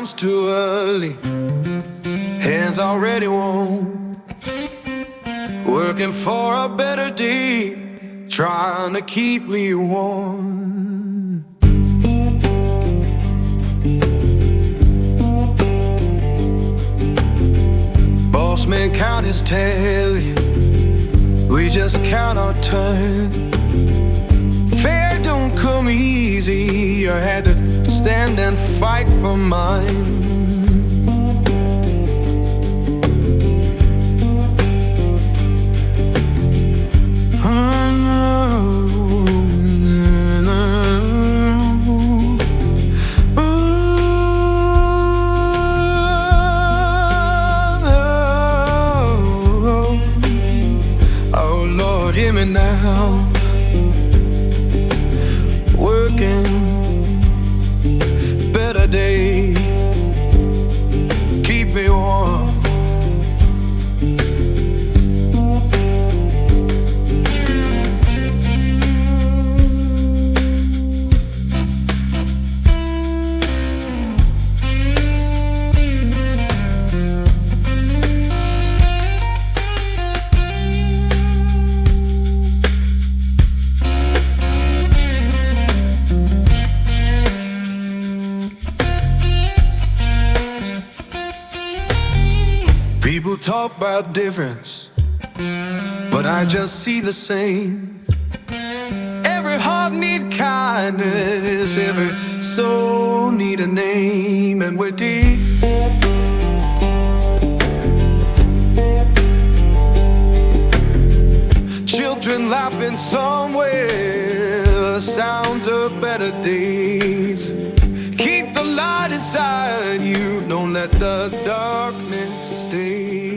comes too early, hands already warm, working for a better day, trying to keep me warm. Boss man count his tally, we just count our turn. Fair don't come easy, I had to stand and fight for mine. Oh Lord, hear me now. Working, better day, keep me warm. People talk about difference, but I just see the same. Every heart need kindness, every soul need a name, and we're deep. Children laughing somewhere, sounds of better days. Keep the light inside you, don't let the darkness stay.